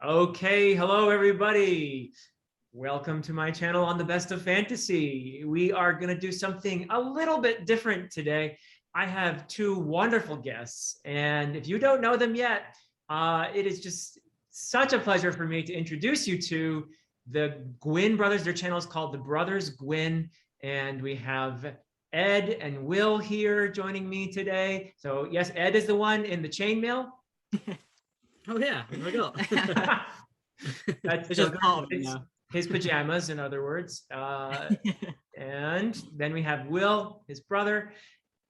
Okay, hello everybody. Welcome to my channel on the Best of Fantasy. We are going to do something a little bit different today. I have two wonderful guests, and if you don't know them yet, it is just such a pleasure for me to introduce you to the Gwynne brothers. Their channel is called The Brothers Gwynne, and we have Ed and Will here joining me today. So yes, Ed is the one in the chainmail. Oh yeah, I forgot. That's just part of it now. His pajamas, in other words. And then we have Will, his brother.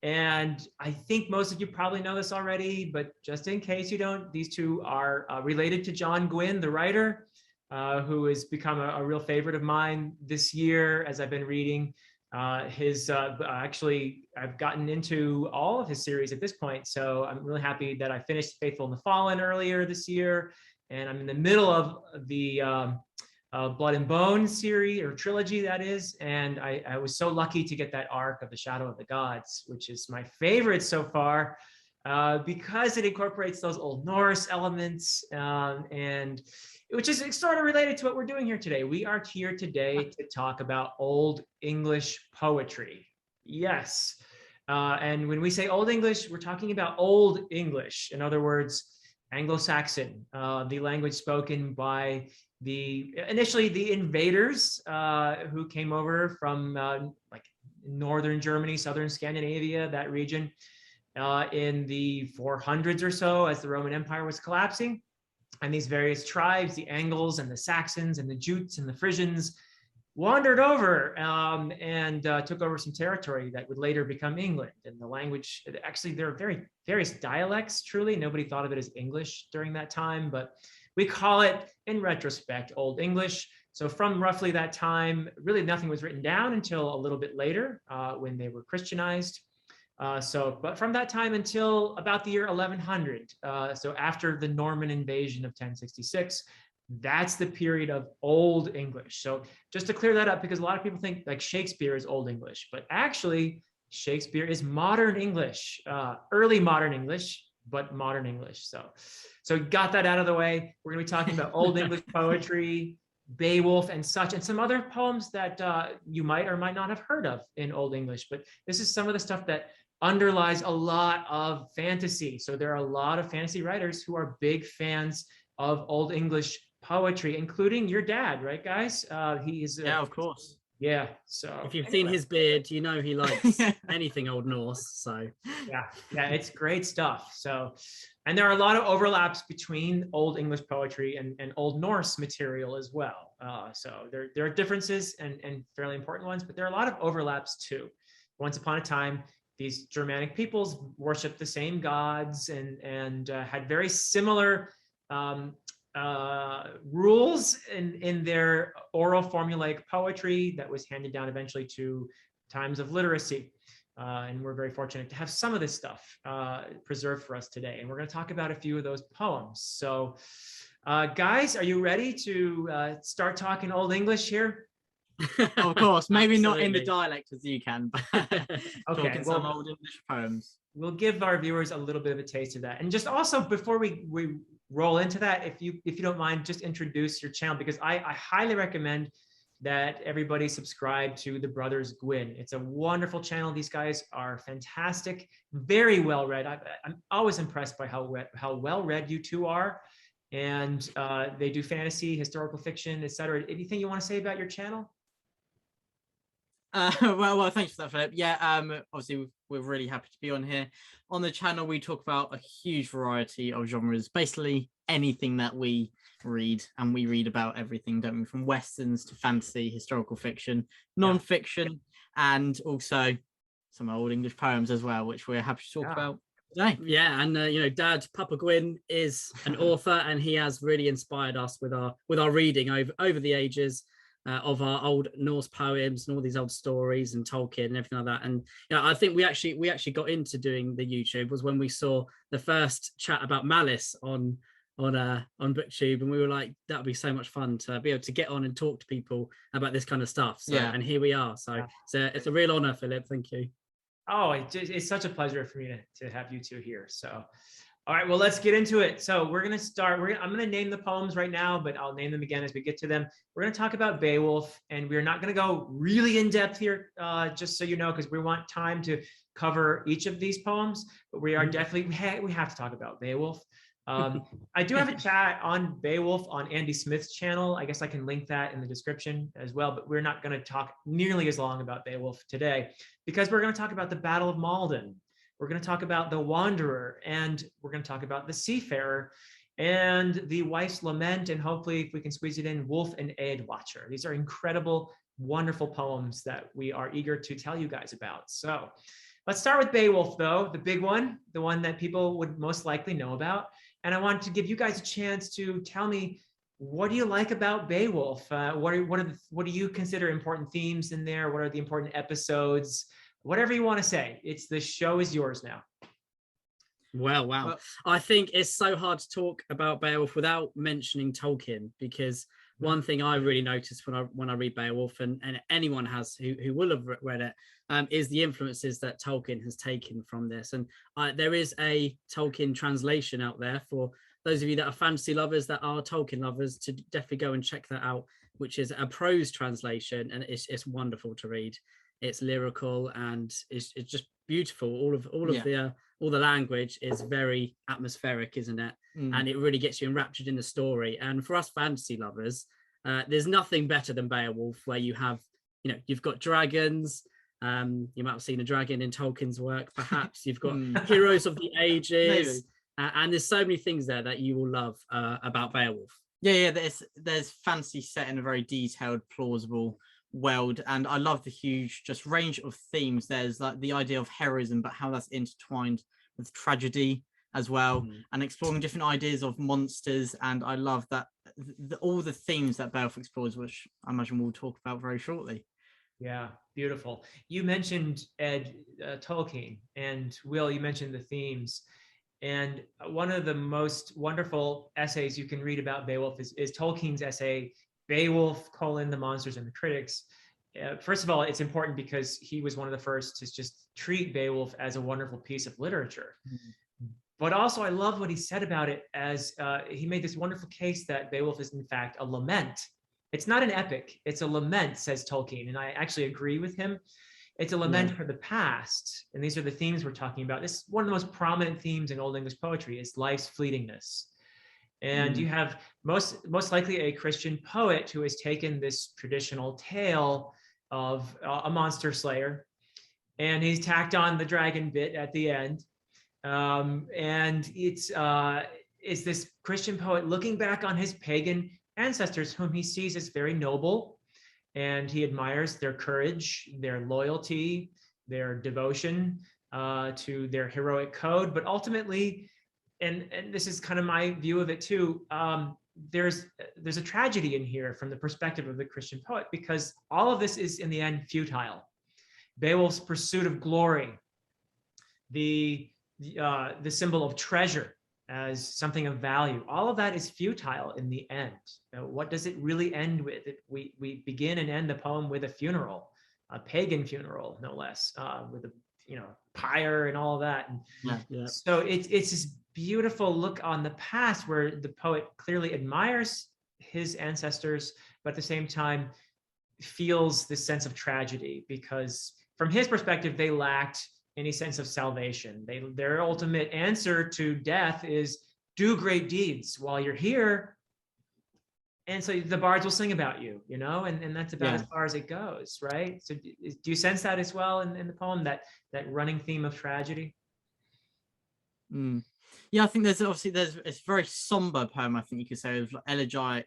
And I think most of you probably know this already, but just in case you don't, these two are related to John Gwynne, the writer, who has become a real favorite of mine this year as I've been reading. Actually, I've gotten into all of his series at this point, so I'm really happy that I finished Faithful and the Fallen earlier this year, and I'm in the middle of the Blood and Bone series, or trilogy that is, and I was so lucky to get that arc of the Shadow of the Gods, which is my favorite so far, because it incorporates those Old Norse elements, and which is sort of related to what we're doing here today. We are here today to talk about Old English poetry. Yes. And when we say Old English, we're talking about Old English. In other words, Anglo-Saxon, the language spoken by initially the invaders who came over from like northern Germany, southern Scandinavia, that region, in the 400s or so, as the Roman Empire was collapsing. And these various tribes, the Angles and the Saxons and the Jutes and the Frisians, wandered over and took over some territory that would later become England. And the language, actually, there are various dialects, truly. Nobody thought of it as English during that time, but we call it, in retrospect, Old English. So from roughly that time, really nothing was written down until a little bit later when they were Christianized. But from that time until about the year 1100, so after the Norman invasion of 1066, that's the period of Old English. So just to clear that up, because a lot of people think like Shakespeare is Old English, but actually Shakespeare is modern English, early modern English, but modern English. So got that out of the way. We're going to be talking about Old English poetry, Beowulf and such, and some other poems that you might or might not have heard of in Old English. But this is some of the stuff that underlies a lot of fantasy. So there are a lot of fantasy writers who are big fans of Old English poetry, including your dad, right, guys? He is. Yeah, of course. Yeah. So if you've seen his beard, you know he likes anything Old Norse. So yeah, it's great stuff. So, and there are a lot of overlaps between Old English poetry and Old Norse material as well. So there are differences and fairly important ones, but there are a lot of overlaps too. Once upon a time, these Germanic peoples worshiped the same gods and had very similar rules in their oral formulaic poetry that was handed down eventually to times of literacy. And we're very fortunate to have some of this stuff preserved for us today. And we're going to talk about a few of those poems. So guys, are you ready to start talking Old English here? Of course, maybe not in the dialect as you can, but okay, talking some Old English poems. We'll give our viewers a little bit of a taste of that. And just also before we roll into that, if you don't mind, just introduce your channel, because I highly recommend that everybody subscribe to the Brothers Gwynne. It's a wonderful channel. These guys are fantastic, very well read. I'm always impressed by how well read you two are. And they do fantasy, historical fiction, etc. Anything you want to say about your channel? Well, thanks for that, Philip. Yeah, obviously we're really happy to be on here. On the channel, we talk about a huge variety of genres, basically anything that we read, and we read about everything, don't we? From westerns to fantasy, historical fiction, non-fiction, and also some Old English poems as well, which we're happy to talk about today. Yeah, and you know, Dad, Papa Gwynne is an author, and he has really inspired us with our reading over the ages. Of our old Norse poems and all these old stories and Tolkien and everything like that. And you know, I think we actually got into doing the YouTube was when we saw the first chat about Malice on BookTube, and we were like, that would be so much fun to be able to get on and talk to people about this kind of stuff. So and here we are. So it's a real honor, Philip. Thank you. Oh, it's such a pleasure for me to have you two here. So All right, well, let's get into it. So we're going to start. I'm going to name the poems right now, but I'll name them again as we get to them. We're going to talk about Beowulf, and we're not going to go really in depth here, just so you know, because we want time to cover each of these poems. But we are definitely, we have to talk about Beowulf. I do have a chat on Beowulf on Andy Smith's channel. I guess I can link that in the description as well, but we're not going to talk nearly as long about Beowulf today because we're going to talk about the Battle of Malden. We're going to talk about the Wanderer, and we're going to talk about the Seafarer and the Wife's Lament, and hopefully if we can squeeze it in, Wulf and Eadwacer. These are incredible, wonderful poems that we are eager to tell you guys about. So let's start with Beowulf, though, the big one, the one that people would most likely know about. And I want to give you guys a chance to tell me, what do you like about Beowulf? What do you consider important themes in there? What are the important episodes? Whatever you want to say. The show is yours now. Wow. I think it's so hard to talk about Beowulf without mentioning Tolkien, because one thing I really noticed when I read Beowulf, and anyone has who will have read it, is the influences that Tolkien has taken from this. And there is a Tolkien translation out there for those of you that are fantasy lovers, that are Tolkien lovers, to definitely go and check that out, which is a prose translation, and it's wonderful to read. It's lyrical and it's just beautiful. All of the language is very atmospheric, isn't it? And it really gets you enraptured in the story. And for us fantasy lovers, there's nothing better than Beowulf, where you have, you've got dragons. You might have seen a dragon in Tolkien's work, perhaps. You've got heroes of the ages, and there's so many things there that you will love about Beowulf. Yeah, there's fantasy set in a very detailed, plausible world, and I love the huge just range of themes. There's like the idea of heroism, but how that's intertwined with tragedy as well, and exploring different ideas of monsters. And I love that all the themes that Beowulf explores, which I imagine we'll talk about very shortly. Yeah, beautiful. You mentioned Tolkien, and Will, you mentioned the themes. And one of the most wonderful essays you can read about Beowulf is Tolkien's essay, Beowulf, the Monsters and the Critics. First of all, it's important because he was one of the first to just treat Beowulf as a wonderful piece of literature. But also, I love what he said about it, as he made this wonderful case that Beowulf is in fact a lament. It's not an epic, it's a lament, says Tolkien, and I actually agree with him. It's a lament for the past, and these are the themes we're talking about. This is one of the most prominent themes in Old English poetry, is life's fleetingness. And you have most likely a Christian poet who has taken this traditional tale of a monster slayer, and he's tacked on the dragon bit at the end. And it's this Christian poet looking back on his pagan ancestors, whom he sees as very noble, and he admires their courage, their loyalty, their devotion to their heroic code. But ultimately, and this is kind of my view of it too, there's a tragedy in here from the perspective of the Christian poet, because all of this is in the end futile. Beowulf's pursuit of glory, the symbol of treasure as something of value, all of that is futile in the end. What does it really end with? We begin and end the poem with a funeral, a pagan funeral, no less, with a pyre and all of that. And so it's this beautiful look on the past, where the poet clearly admires his ancestors, but at the same time feels this sense of tragedy, because from his perspective, they lacked any sense of salvation. Their ultimate answer to death is do great deeds while you're here, and so the bards will sing about you, and that's about as far as it goes, right? So do you sense that as well in the poem, that running theme of tragedy? Yeah, I think it's a very somber poem, I think you could say, with elegiac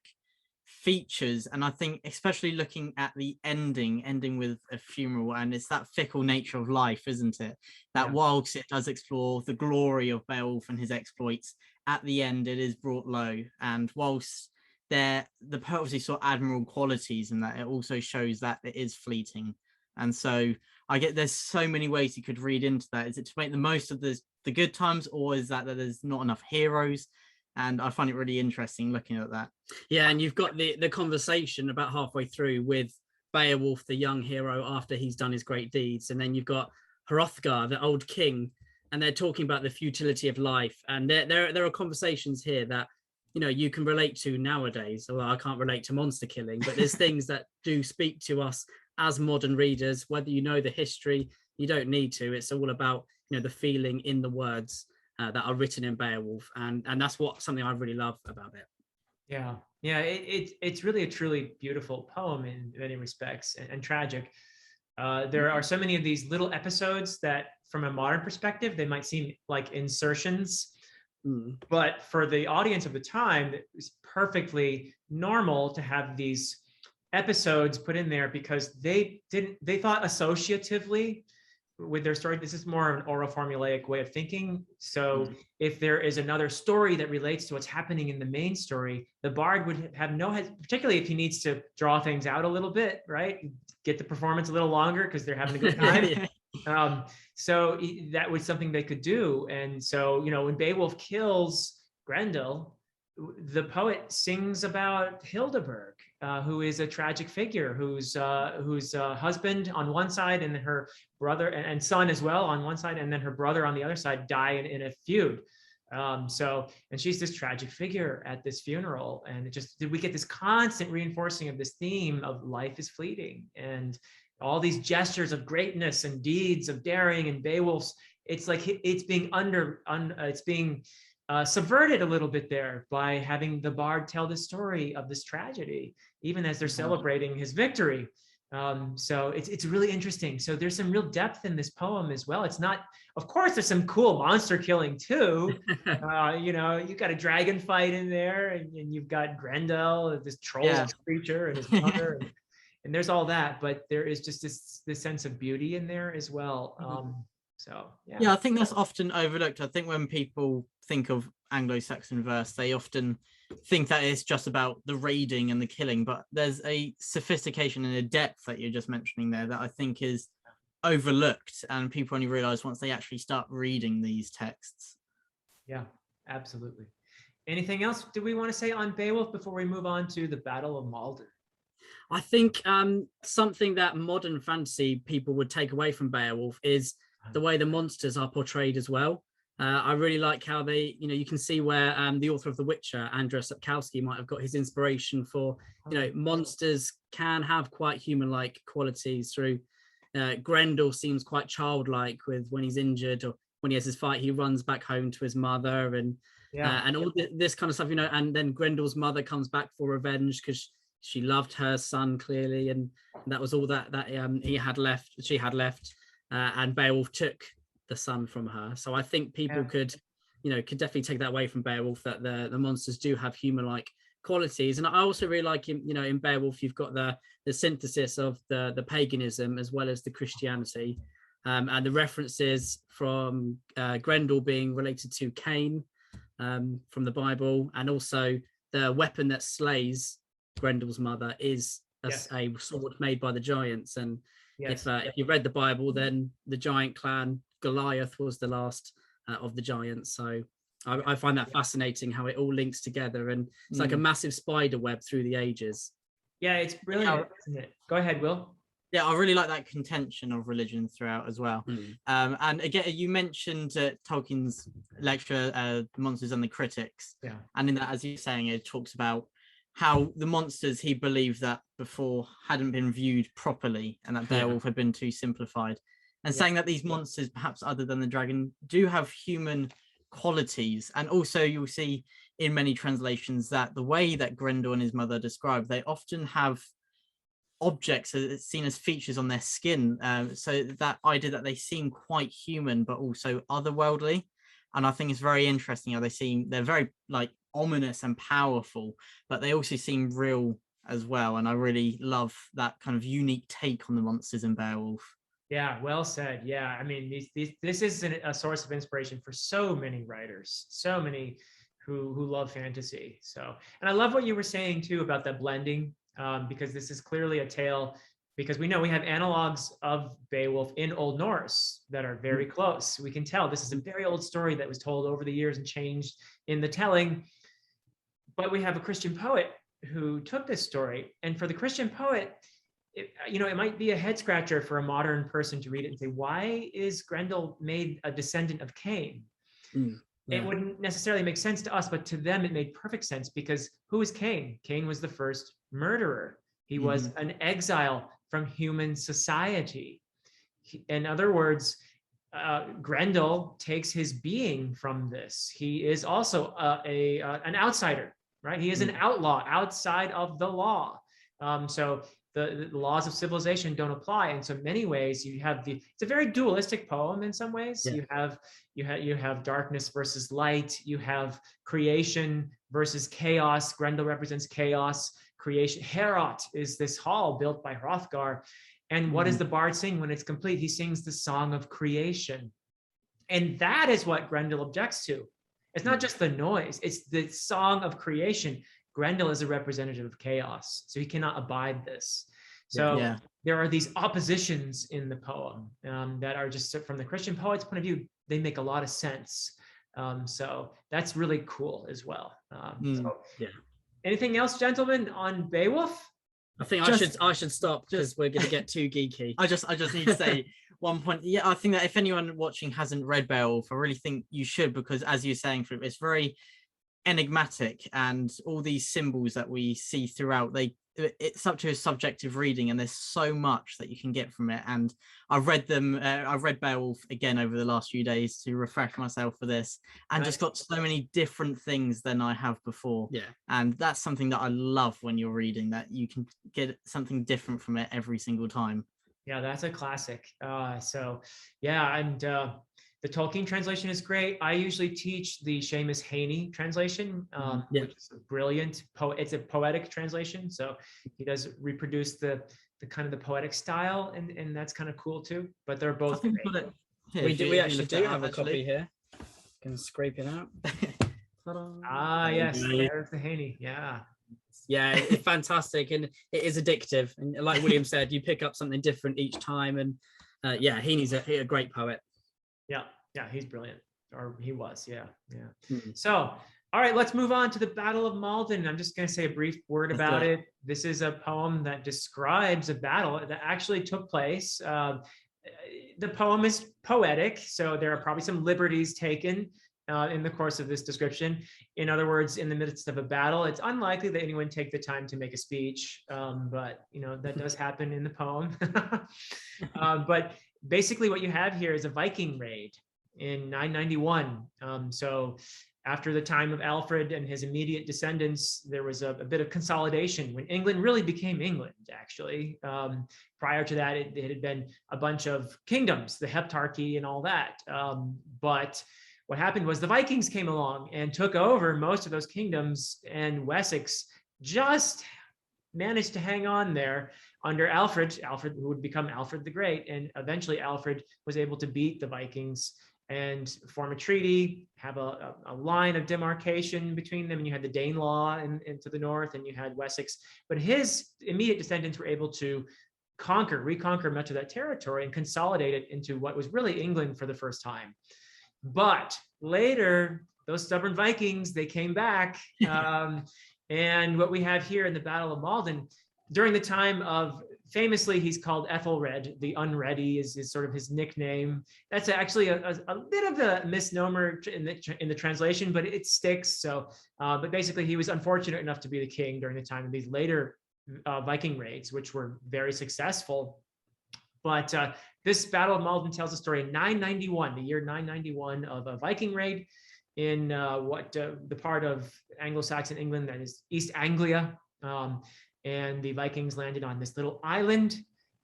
features. And I think especially looking at the ending with a funeral, and it's that fickle nature of life, isn't it? That whilst it does explore the glory of Beowulf and his exploits, at the end it is brought low. And whilst the poet obviously saw admirable qualities in that, it also shows that it is fleeting. And so I get there's so many ways you could read into that. Is it to make the most of the good times, or is that there's not enough heroes? And I find it really interesting looking at that. Yeah, and you've got the conversation about halfway through with Beowulf, the young hero, after he's done his great deeds. And then you've got Hrothgar, the old king, and they're talking about the futility of life. And there are conversations here that, you know, you can relate to nowadays. Although I can't relate to monster killing, but there's things that do speak to us as modern readers, whether you know the history, you don't need to. It's all about, you know, the feeling in the words that are written in Beowulf, and that's something I really love about it. Yeah, yeah, it's really a truly beautiful poem in many respects, and tragic. There are so many of these little episodes that, from a modern perspective, they might seem like insertions, but for the audience of the time, it was perfectly normal to have these episodes put in there because they thought associatively with their story. This is more of an oral formulaic way of thinking. So if there is another story that relates to what's happening in the main story, the bard would have particularly if he needs to draw things out a little bit, right? Get the performance a little longer because they're having a good time. So that was something they could do. And so, you know, when Beowulf kills Grendel, the poet sings about Hildebert, who is a tragic figure, whose husband on one side and her brother and son as well on one side, and then her brother on the other side die in a feud. And she's this tragic figure at this funeral, and we get this constant reinforcing of this theme of life is fleeting, and all these gestures of greatness and deeds of daring and Beowulf's. It's like it's being subverted a little bit there by having the bard tell the story of this tragedy, even as they're celebrating his victory. So it's really interesting. So there's some real depth in this poem as well. It's not, of course, there's some cool monster killing too. You know, you've got a dragon fight in there, and you've got Grendel, this troll creature, and his mother, and there's all that. But there is just this sense of beauty in there as well. So yeah, I think that's often overlooked. I think when people think of Anglo-Saxon verse, they often think that it's just about the raiding and the killing, but there's a sophistication and a depth that you're just mentioning there that I think is overlooked, and people only realize once they actually start reading these texts. Yeah, absolutely. Anything else do we want to say on Beowulf before we move on to the Battle of Malden? I think something that modern fantasy people would take away from Beowulf is the way the monsters are portrayed as well. I really like how they, you know, you can see where the author of The Witcher, Andrzej Sapkowski, might have got his inspiration for, you know, monsters can have quite human-like qualities through. Grendel seems quite childlike when he's injured, or when he has his fight, he runs back home to his mother, and all this kind of stuff, you know. And then Grendel's mother comes back for revenge because she loved her son clearly, and that was all that she had left. And Beowulf took the son from her. So I think people could definitely take that away from Beowulf, that the monsters do have human-like qualities. And I also really like him, you know, in Beowulf, you've got the synthesis of the paganism as well as the Christianity, and the references from Grendel being related to Cain from the Bible, and also the weapon that slays Grendel's mother is a sword made by the giants. And if you read the Bible, then the giant clan Goliath was the last of the giants. So I find that fascinating how it all links together, and it's like a massive spider web through the ages. Yeah, it's brilliant, isn't it? Go ahead, Will. Yeah, I really like that contention of religion throughout as well. And again, you mentioned Tolkien's lecture, The Monsters and the Critics. Yeah. And in that, as you're saying, it talks about how the monsters he believed that before hadn't been viewed properly, and that Beowulf had been too simplified. And saying that these monsters, perhaps other than the dragon, do have human qualities. And also you'll see in many translations that the way that Grendel and his mother described, they often have objects seen as features on their skin. So that idea that they seem quite human, but also otherworldly. And I think it's very interesting how they're very like ominous and powerful, but they also seem real as well. And I really love that kind of unique take on the monsters in Beowulf. Yeah, well said. Yeah, I mean, this is a source of inspiration for so many writers, so many who love fantasy. So, and I love what you were saying too about the blending, because this is clearly a tale, because we know we have analogs of Beowulf in Old Norse that are very close. We can tell this is a very old story that was told over the years and changed in the telling. But we have a Christian poet who took this story, and for the Christian poet, it might be a head scratcher for a modern person to read it and say, why is Grendel made a descendant of Cain? It wouldn't necessarily make sense to us, but to them it made perfect sense, because who is Cain? Cain was the first murderer. He was an exile from human society. In other words, Grendel takes his being from this. He is also an outsider, right? He is an outlaw outside of the law. So the laws of civilization don't apply. And so in many ways you have it's a very dualistic poem in some ways. You have darkness versus light. You have creation versus chaos. Grendel represents chaos. Creation. Heorot is this hall built by Hrothgar. And what does the bard sing when it's complete? He sings the song of creation. And that is what Grendel objects to. It's not just the noise, it's the song of creation. Grendel is a representative of chaos, so he cannot abide this. So there are these oppositions in the poem that are just, from the Christian poet's point of view, they make a lot of sense. So that's really cool as well. Anything else, gentlemen, on Beowulf? I think I should stop, because we're going to get too geeky. I just need to say one point. Yeah, I think that if anyone watching hasn't read Beowulf, I really think you should, because as you're saying, Philip, it's very enigmatic, and all these symbols that we see throughout, it's such a subjective reading, and there's so much that you can get from it. And I've read Beowulf again over the last few days to refresh myself for this, and just got so many different things than I have before. And that's something that I love when you're reading, that you can get something different from it every single time. Yeah, that's a classic. The Tolkien translation is great. I usually teach the Seamus Heaney translation, which is a brilliant it's a poetic translation. So he does reproduce the kind of the poetic style, and that's kind of cool too. But they're both great. We actually do have a copy here. Can scrape it out. Yes, there's the Heaney. Yeah, it's fantastic, and it is addictive. And like William said, you pick up something different each time. And Heaney's a great poet. Yeah, he's brilliant, or he was. So, all right, let's move on to the Battle of Malden. I'm just going to say a brief word about it. This is a poem that describes a battle that actually took place. The poem is poetic, so there are probably some liberties taken in the course of this description. In other words, in the midst of a battle, it's unlikely that anyone take the time to make a speech, but that does happen in the poem. But basically what you have here is a Viking raid in 991. So after the time of Alfred and his immediate descendants, there was a bit of consolidation when England really became England, actually. Prior to that, it had been a bunch of kingdoms, the Heptarchy and all that. But what happened was the Vikings came along and took over most of those kingdoms, and Wessex just managed to hang on there under Alfred, who would become Alfred the Great. And eventually Alfred was able to beat the Vikings and form a treaty, have a line of demarcation between them. And you had the Danelaw to the north, and you had Wessex. But his immediate descendants were able to reconquer much of that territory and consolidate it into what was really England for the first time. But later, those stubborn Vikings, they came back. And what we have here in the Battle of Malden, during the time of, famously, he's called Ethelred, the Unready is sort of his nickname. That's actually a bit of a misnomer in the translation, but it sticks. So, but basically, he was unfortunate enough to be the king during the time of these later Viking raids, which were very successful. But this Battle of Malden tells a story in 991, the year 991, of a Viking raid in the part of Anglo-Saxon England that is East Anglia. And the Vikings landed on this little island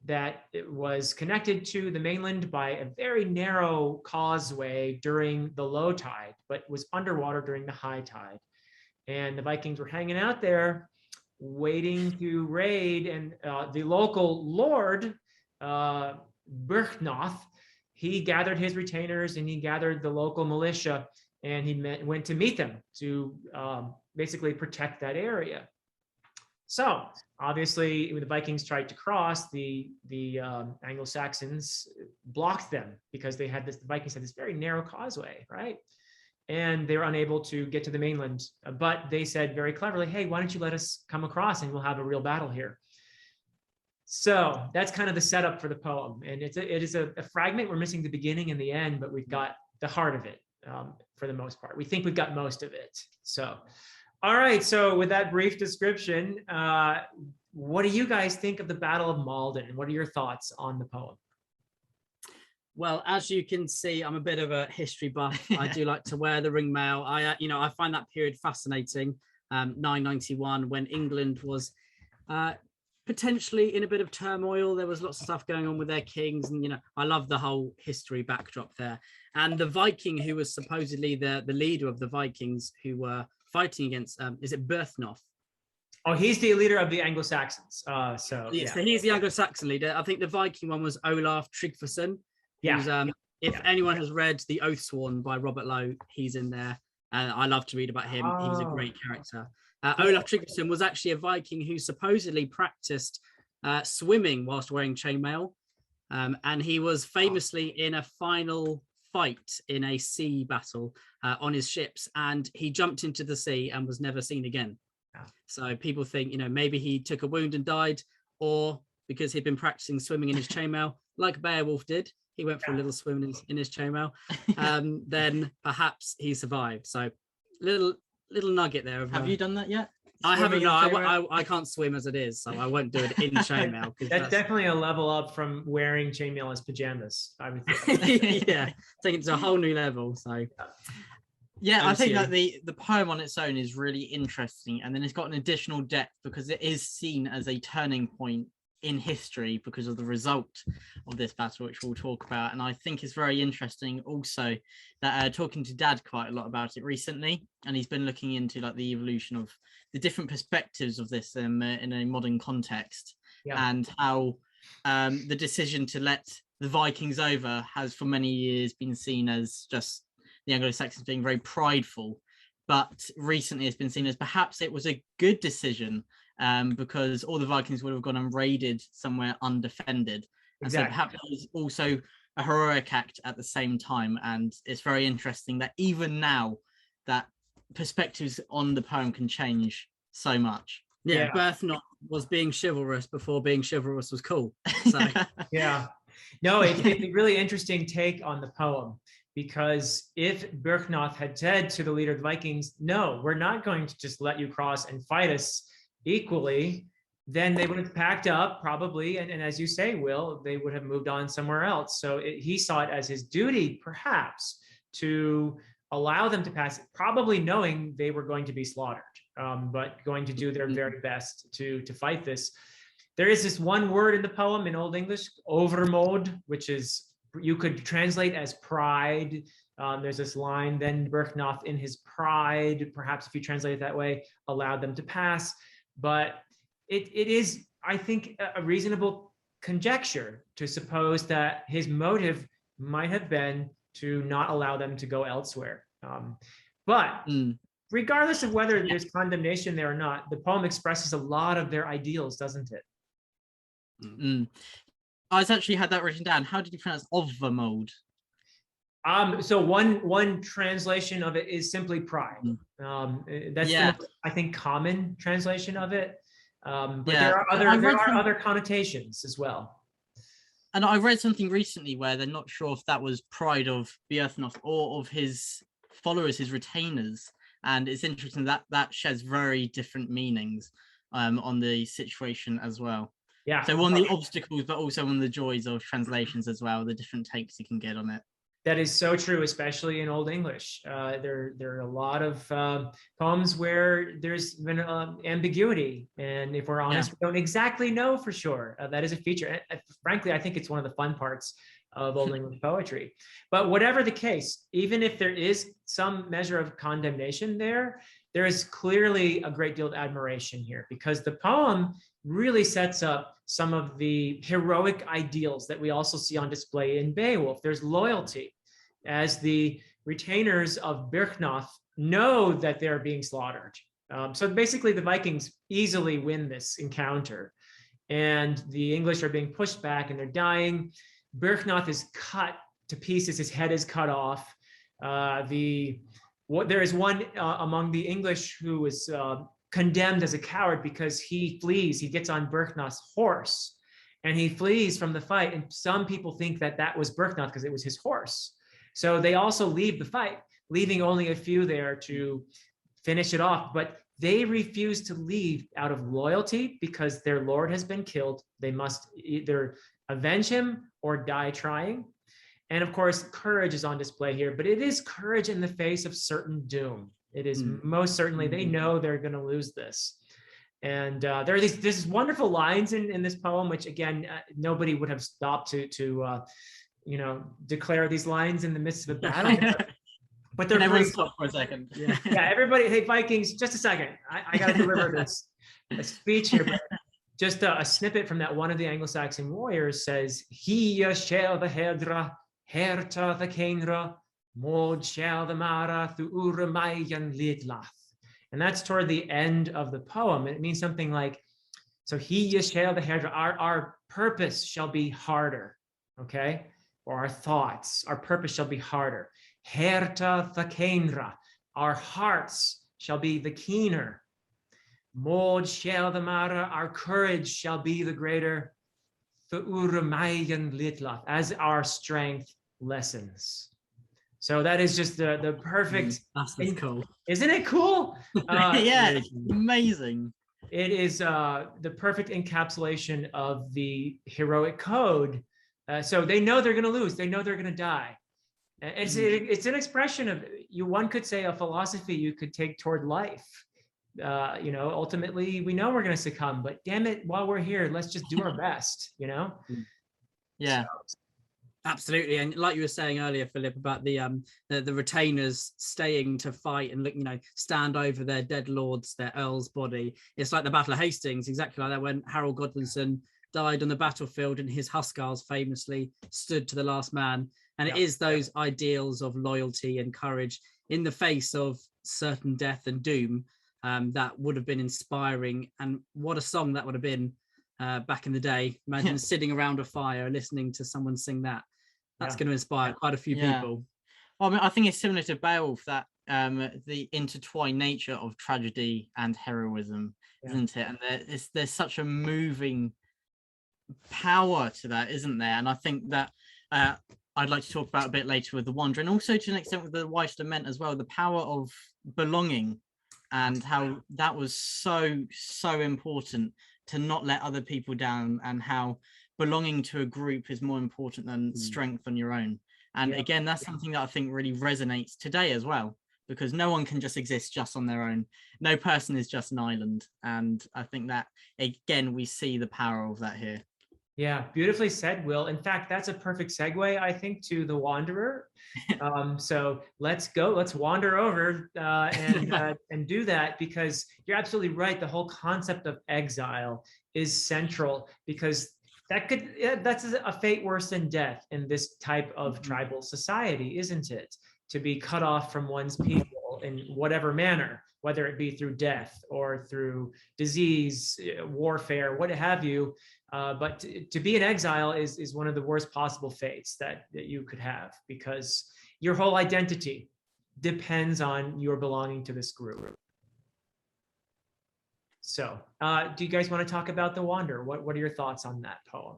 that was connected to the mainland by a very narrow causeway during the low tide, but was underwater during the high tide. And the Vikings were hanging out there waiting to raid. And the local lord, Berchnoth, he gathered his retainers and he gathered the local militia, and he went to meet them to basically protect that area. So obviously, when the Vikings tried to cross, the Anglo-Saxons blocked them because the Vikings had this very narrow causeway, right? And they were unable to get to the mainland. But they said very cleverly, hey, why don't you let us come across and we'll have a real battle here. So that's kind of the setup for the poem. And it is a fragment. We're missing the beginning and the end, but we've got the heart of it for the most part. We think we've got most of it. So, all right. So with that brief description, what do you guys think of the Battle of Malden? What are your thoughts on the poem? Well, as you can see, I'm a bit of a history buff. I do like to wear the ring mail. I find that period fascinating. 991, when England was potentially in a bit of turmoil. There was lots of stuff going on with their kings, and I love the whole history backdrop there. And the Viking who was supposedly the leader of the Vikings who were fighting against, is it Berthnoth? Oh, he's the leader of the Anglo-Saxons. So he's the Anglo-Saxon leader. I think the Viking one was Olaf Triggerson. Yeah. If anyone has read The Oathsworn by Robert Lowe, he's in there. And I love to read about him. He's a great character. Olaf Triggerson was actually a Viking who supposedly practiced swimming whilst wearing chainmail. And he was famously in a final fight in a sea battle on his ships. And he jumped into the sea and was never seen again. Yeah. So people think, maybe he took a wound and died, or because he'd been practicing swimming in his chainmail, like Beowulf did. He went for a little swim in his chainmail. Then perhaps he survived. So little nugget there. Have you done that yet? I haven't. No, I can't swim as it is, so I won't do it in chainmail. That's definitely a level up from wearing chainmail as pajamas, I would think. Yeah, taking it to a whole new level. So yeah, I think that the poem on its own is really interesting, and then it's got an additional depth because it is seen as a turning point in history because of the result of this battle, which we'll talk about. And I think it's very interesting also that talking to Dad quite a lot about it recently, and he's been looking into like the evolution of the different perspectives of this in a modern context, and how the decision to let the Vikings over has for many years been seen as just the Anglo-Saxons being very prideful, but recently it's been seen as perhaps it was a good decision, because all the Vikings would have gone and raided somewhere undefended. And so perhaps it was also a heroic act at the same time. And it's very interesting that even now that perspectives on the poem can change so much. Yeah. Berthnoth was being chivalrous before being chivalrous was cool. So No, it's a really interesting take on the poem, because if Berthnoth had said to the leader of the Vikings, no, we're not going to just let you cross and fight us equally, then they would have packed up probably, and as you say, Will, they would have moved on somewhere else. So he saw it as his duty perhaps to allow them to pass, probably knowing they were going to be slaughtered, but going to do their very best to fight this. There is this one word in the poem in Old English, overmode, which is, you could translate as pride. There's this line, then Berthnoth in his pride, perhaps if you translate it that way, allowed them to pass. But it is, I think, a reasonable conjecture to suppose that his motive might have been to not allow them to go elsewhere. But regardless of whether there's condemnation there or not, the poem expresses a lot of their ideals, doesn't it? I actually had that written down. How did you pronounce overmode? So one translation of it is simply pride. That's the, I think, common translation of it. But there are other connotations as well. And I read something recently where they're not sure if that was pride of Beowulf or of his followers, his retainers. And it's interesting that that sheds very different meanings on the situation as well. Yeah. So one of the obstacles, but also one of the joys of translations as well, the different takes you can get on it. That is so true, especially in Old English. There are a lot of poems where there's been ambiguity. And if we're honest, we don't exactly know for sure. That is a feature. Frankly, I think it's one of the fun parts of Old English poetry. But whatever the case, even if there is some measure of condemnation there is clearly a great deal of admiration here, because the poem really sets up some of the heroic ideals that we also see on display in Beowulf. There's loyalty, as the retainers of Berthnoth know that they're being slaughtered. So basically the Vikings easily win this encounter, and the English are being pushed back and they're dying. Berthnoth is cut to pieces, his head is cut off. There is one among the English who is condemned as a coward because he flees, he gets on Berthnoth's horse, and he flees from the fight. And some people think that that was Berknoth because it was his horse. So they also leave the fight, leaving only a few there to finish it off. But they refuse to leave out of loyalty because their lord has been killed. They must either avenge him or die trying. And of course, courage is on display here, but it is courage in the face of certain doom. It is most certainly, they know they're going to lose this. And there are these wonderful lines in this poem, which again, nobody would have stopped to declare these lines in the midst of a battle. But they're never stop for a second. Yeah, everybody, hey Vikings, just a second. I got to deliver a speech here. But just a snippet from that. One of the Anglo-Saxon warriors says, "Hia shall the herdra, herta the kenra, mod shall the mara thu uramayan lidlath." And that's toward the end of the poem. It means something like, so hia shall the herdra, our purpose shall be harder, okay? Or our thoughts, our purpose shall be harder. Herta the kenra, our hearts shall be the keener. Mod shall the mara, our courage shall be the greater. As our strength lessens. So that is just the perfect. That's cool. Isn't it cool? Yeah, it's amazing. It is the perfect encapsulation of the heroic code. So they know they're going to lose. They know they're going to die. It's an expression of one could say a philosophy you could take toward life. Ultimately we know we're going to succumb, but damn it, while we're here, let's just do our best. Yeah. So. Absolutely. And like you were saying earlier, Philip, about the retainers staying to fight and stand over their dead lords, their earl's body. It's like the Battle of Hastings, exactly like that, when Harold Godwinson died on the battlefield and his Hussars famously stood to the last man. And it is those ideals of loyalty and courage in the face of certain death and doom that would have been inspiring. And what a song that would have been back in the day. Imagine sitting around a fire listening to someone sing that. That's going to inspire quite a few people. Well, I mean, I think it's similar to Beowulf, that the intertwined nature of tragedy and heroism, isn't it? And there's such a moving power to that, isn't there? And I think that I'd like to talk about a bit later with the Wanderer, and also to an extent with the wife's Lament as well, the power of belonging and how that was so important to not let other people down, and how belonging to a group is more important than strength on your own. And again, that's something that I think really resonates today as well, because no one can just exist just on their own. No person is just an island. And I think that, again, we see the power of that here. Yeah, beautifully said, Will. In fact, that's a perfect segue, I think, to the Wanderer. So let's wander over and do that, because you're absolutely right. The whole concept of exile is central, because that's a fate worse than death in this type of tribal society, isn't it? To be cut off from one's people in whatever manner, whether it be through death or through disease, warfare, what have you. But to be in exile is one of the worst possible fates that you could have, because your whole identity depends on your belonging to this group. So do you guys want to talk about the Wanderer? What are your thoughts on that poem?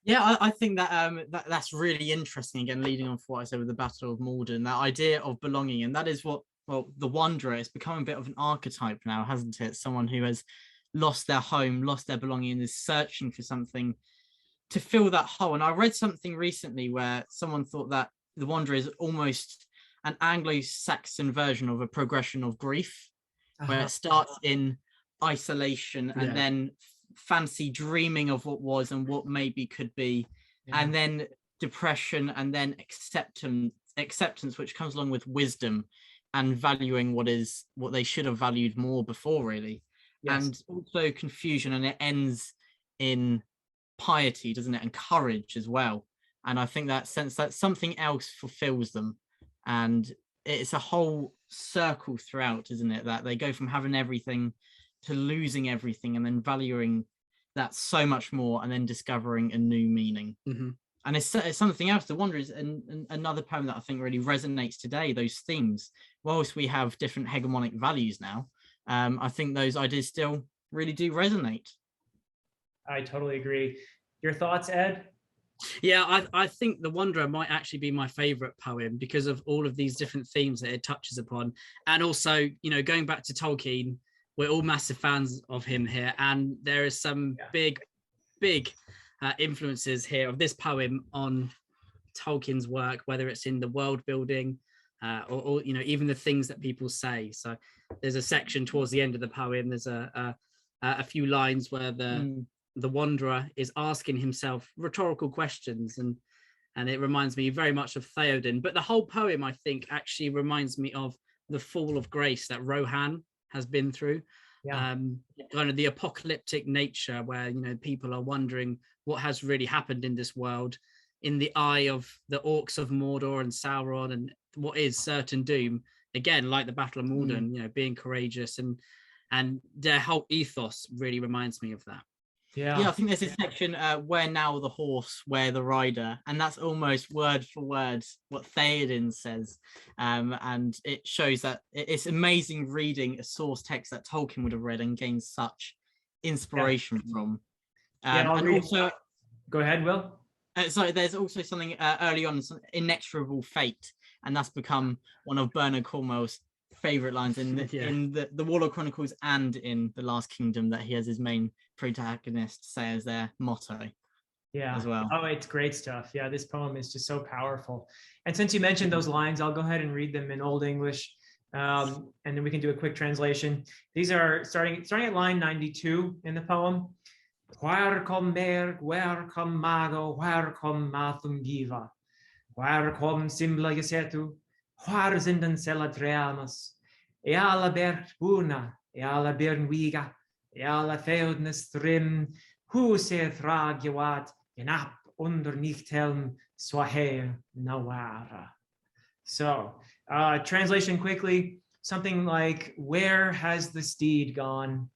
Yeah, I think that, that's really interesting, again, leading on from what I said with the Battle of Malden, that idea of belonging. And that is what, the Wanderer has become a bit of an archetype now, hasn't it? Someone who has lost their home, lost their belonging, and is searching for something to fill that hole. And I read something recently where someone thought that the Wanderer is almost an Anglo-Saxon version of a progression of grief, where it starts in isolation and then fancy dreaming of what was and what maybe could be, and then depression, and then acceptance, which comes along with wisdom and valuing what they should have valued more before, really. And also confusion, and it ends in piety, doesn't it, and courage as well. And I think that sense that something else fulfills them, and it's a whole circle throughout, isn't it, that they go from having everything to losing everything, and then valuing that so much more, and then discovering a new meaning. And it's something else. The Wanderer is another poem that I think really resonates today. Those themes, whilst we have different hegemonic values now, I think those ideas still really do resonate. I totally agree. Your thoughts, Ed? Yeah, I think The Wanderer might actually be my favorite poem because of all of these different themes that it touches upon. And also, you know, going back to Tolkien, we're all massive fans of him here. And there is some big influences here of this poem on Tolkien's work, whether it's in the world building or, you know, even the things that people say. So there's a section towards the end of the poem, there's a few lines where the wanderer is asking himself rhetorical questions, and it reminds me very much of Theoden. But the whole poem, I think, actually reminds me of the fall of grace that Rohan has been through. Kind of the apocalyptic nature where, you know, people are wondering what has really happened in this world in the eye of the orcs of Mordor and Sauron, and what is certain doom. Again, like the Battle of Malden, you know, being courageous, and their whole ethos really reminds me of that. Yeah, I think there's a section where now the horse, where the rider, and that's almost word for word what Theoden says, and it shows that it's amazing reading a source text that Tolkien would have read and gained such inspiration from. And also, go ahead, Will. So there's also something early on, inexorable fate, and that's become one of Bernard Cornwell's favorite lines in the Warlord Chronicles and in The Last Kingdom, that he has his main protagonist say as their motto as well. Oh, it's great stuff. Yeah, this poem is just so powerful. And since you mentioned those lines, I'll go ahead and read them in Old English, and then we can do a quick translation. These are starting at line 92 in the poem. Where come Berg, where come Mago, where come Mathungiva, where come Simbla Gesetu, where sind den Celadreamas, e alla Bergbuna, e alla Bernwiga, e alla Theodnes Trim, who saith Ragjawat, Genap under Nichthelm, Swaher Nawara. So, translation quickly, something like, where has the steed gone?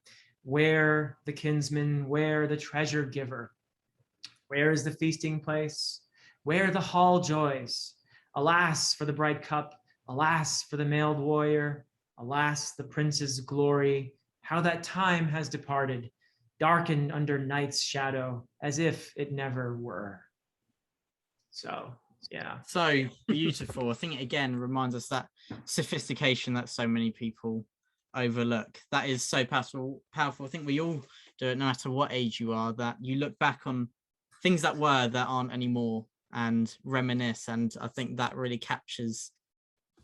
Where the kinsman, where the treasure giver? Where is the feasting place? Where the hall joys? Alas for the bright cup, alas for the mailed warrior, alas the prince's glory, how that time has departed, darkened under night's shadow, as if it never were. So, yeah. So beautiful. I think it again reminds us that sophistication that so many people overlook. That is so powerful. I think we all do it, no matter what age you are, that you look back on things that were that aren't anymore and reminisce, and I think that really captures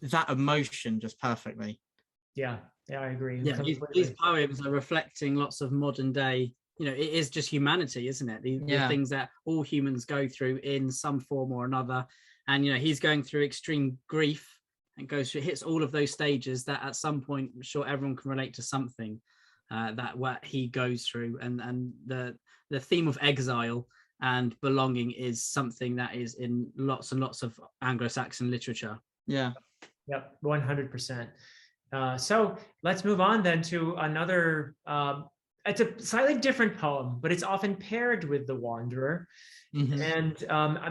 that emotion just perfectly. Yeah, I agree. Yeah, these poems are reflecting lots of modern day, you know, it is just humanity, isn't it? The things that all humans go through in some form or another. And, you know, he's going through extreme grief and hits all of those stages that at some point, I'm sure everyone can relate to something that what he goes through. And the theme of exile and belonging is something that is in lots and lots of Anglo-Saxon literature. Yeah. Yep, 100%. So let's move on then to another, it's a slightly different poem, but it's often paired with The Wanderer. Mm-hmm. And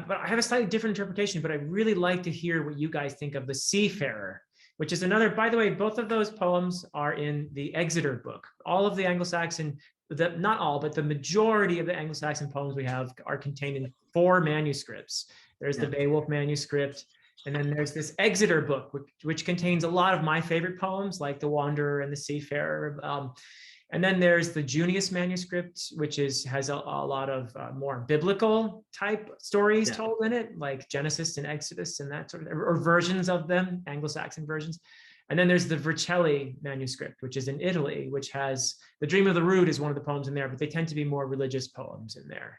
but I have a slightly different interpretation, but I'd really like to hear what you guys think of The Seafarer, which is another, by the way, both of those poems are in the Exeter book. All of the Anglo-Saxon, not all, but the majority of the Anglo-Saxon poems we have are contained in 4 manuscripts. There's the Beowulf manuscript, and then there's this Exeter book, which contains a lot of my favorite poems, like The Wanderer and The Seafarer. And then there's the Junius manuscript, which has a lot of more biblical type stories told in it, like Genesis and Exodus and that sort of, or versions of them, Anglo-Saxon versions. And then there's the Vercelli manuscript, which is in Italy, which has The Dream of the Rood is one of the poems in there, but they tend to be more religious poems in there.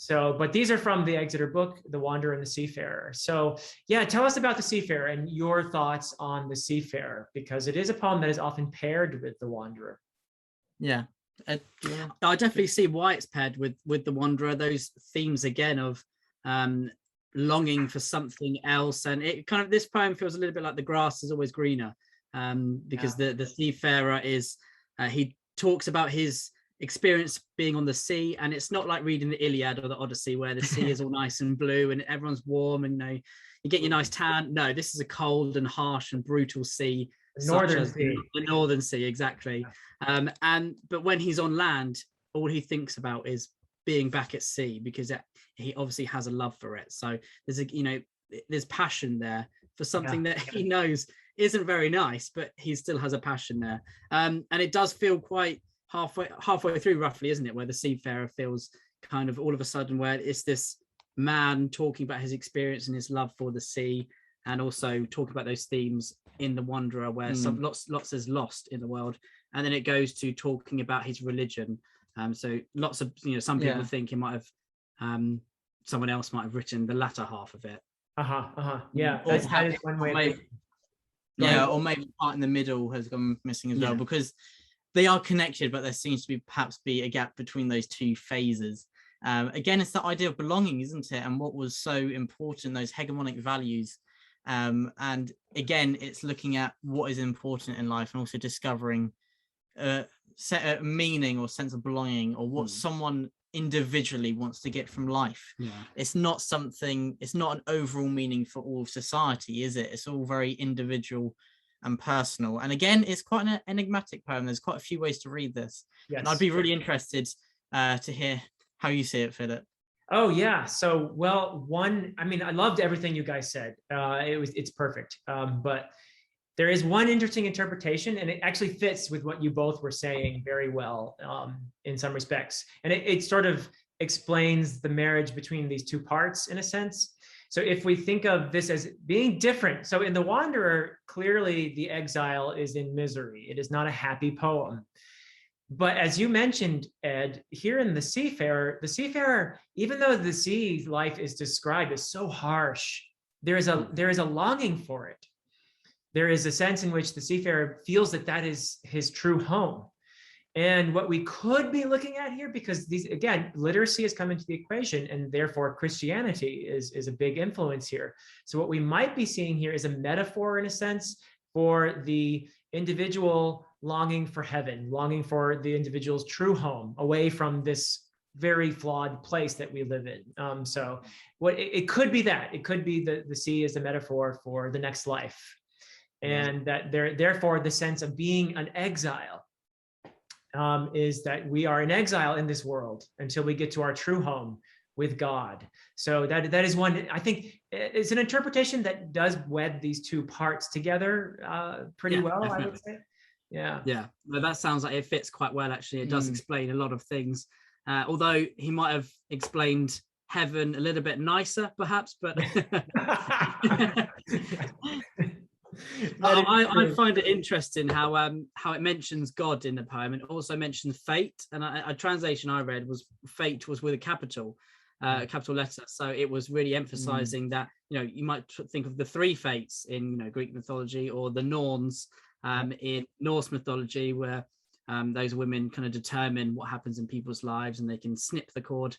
But these are from the Exeter book, The Wanderer and The Seafarer. So yeah, tell us about The Seafarer and your thoughts on The Seafarer, because it is a poem that is often paired with The Wanderer. Yeah. I definitely see why it's paired with The Wanderer, those themes again of longing for something else, and it kind of, this poem feels a little bit like The Grass is Always Greener, because the seafarer is he talks about his experience being on the sea, and it's not like reading the Iliad or the Odyssey where the sea is all nice and blue and everyone's warm and you get your nice tan. No, this is a cold and harsh and brutal sea. The Northern Sea, exactly. But when he's on land, all he thinks about is being back at sea, because he obviously has a love for it. So there's passion there for something that he knows isn't very nice, but he still has a passion there. And it does feel quite halfway through, roughly, isn't it, where the Seafarer feels kind of all of a sudden where it's this man talking about his experience and his love for the sea, and also talking about those themes in The Wanderer, where lots is lost in the world, and then it goes to talking about his religion. So lots of, some people think he might have, someone else might have written the latter half of it. Yeah, that is one way. Or maybe part in the middle has gone missing as well, because they are connected, but there seems to perhaps be a gap between those two phases. Again, it's that idea of belonging, isn't it? And what was so important, those hegemonic values. And again, it's looking at what is important in life, and also discovering a meaning or sense of belonging, or what someone individually wants to get from life. It's not an overall meaning for all of society, is it? It's all very individual and personal. And again, it's quite an enigmatic poem. There's quite a few ways to read this. And I'd be really interested to hear how you see it, Philip. Oh yeah. So, well, I loved everything you guys said. It's perfect. But there is one interesting interpretation, and it actually fits with what you both were saying very well, in some respects. And it sort of explains the marriage between these two parts in a sense. So if we think of this as being different, so in The Wanderer, clearly the exile is in misery. It is not a happy poem. But as you mentioned, Ed, here in the Seafarer, even though the sea life is described as so harsh, there is a longing for it. There is a sense in which the Seafarer feels that is his true home. And what we could be looking at here, because literacy has come into the equation, and therefore Christianity is a big influence here. So what we might be seeing here is a metaphor, in a sense, for the individual longing for heaven, longing for the individual's true home, away from this very flawed place that we live in. So what it could be that. It could be the sea is a metaphor for the next life. And that therefore the sense of being an exile is that we are in exile in this world until we get to our true home with God. So that is one, I think it's an interpretation that does wed these two parts together pretty well, definitely. I would say. Yeah. No, that sounds like it fits quite well, actually. It does explain a lot of things. Although he might have explained heaven a little bit nicer, perhaps, but I find it interesting how it mentions God in the poem, and also mentions fate. And a translation I read was fate was with a capital letter, so it was really emphasizing that you might think of the three fates in Greek mythology, or the Norns in Norse mythology, where those women kind of determine what happens in people's lives, and they can snip the cord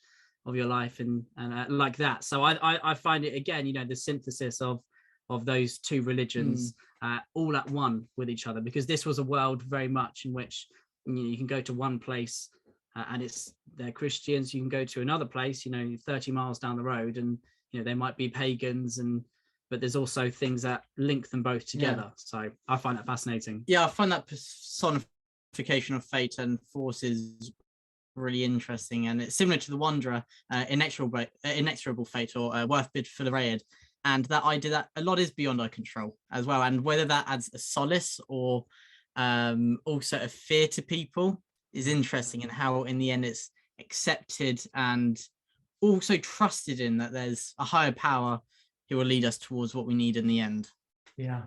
of your life and like that. So I find it, again, the synthesis of those two religions all at one with each other, because this was a world very much in which you can go to one place and they're Christians. You can go to another place 30 miles down the road, and they might be pagans, but there's also things that link them both together. So I find that fascinating. I find that personification of fate and forces really interesting, and it's similar to The Wanderer, inexorable fate, or worth bid for the raid. And that idea that a lot is beyond our control as well. And whether that adds a solace or also a fear to people is interesting, and how in the end it's accepted and also trusted in that there's a higher power who will lead us towards what we need in the end. It's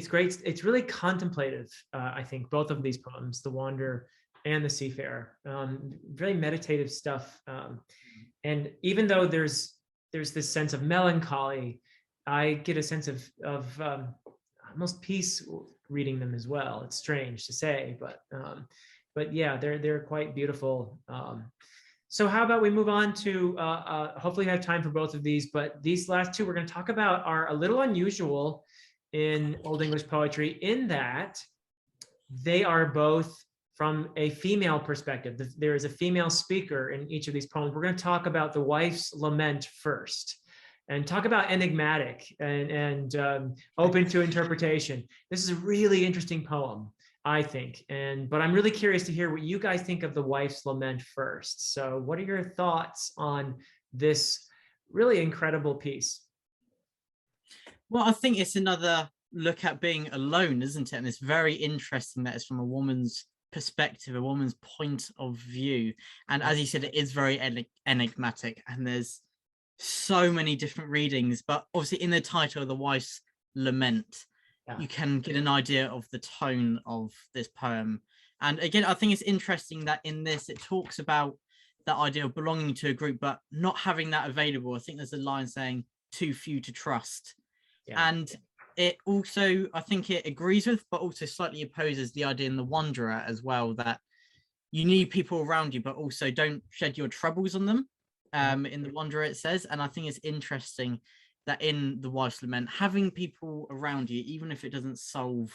great. It's really contemplative. I think both of these poems, The Wanderer and The Seafarer, very meditative stuff. And even though there's this sense of melancholy, I get a sense of almost peace reading them as well. It's strange to say, but yeah, they're quite beautiful. So how about we move on to, hopefully we have time for both of these, but these last two we're going to talk about are a little unusual in Old English poetry, in that they are both from a female perspective. There is a female speaker in each of these poems. We're going to talk about the wife's lament first, and talk about enigmatic and open to interpretation. This is a really interesting poem. I think. But I'm really curious to hear what you guys think of the wife's lament first. So what are your thoughts on this really incredible piece? Well, I think it's another look at being alone, isn't it? And it's very interesting that it's from a woman's perspective, a woman's point of view. And as you said, it is very enigmatic, and there's so many different readings. But obviously in the title, The Wife's Lament, you can get an idea of the tone of this poem. And again, I think it's interesting that in this, it talks about that idea of belonging to a group, but not having that available. I think there's a line saying, too few to trust. And it also, I think it agrees with, but also slightly opposes the idea in The Wanderer as well, that you need people around you, but also don't shed your troubles on them. In The Wanderer, it says, and I think it's interesting that in The Wife's Lament, having people around you, even if it doesn't solve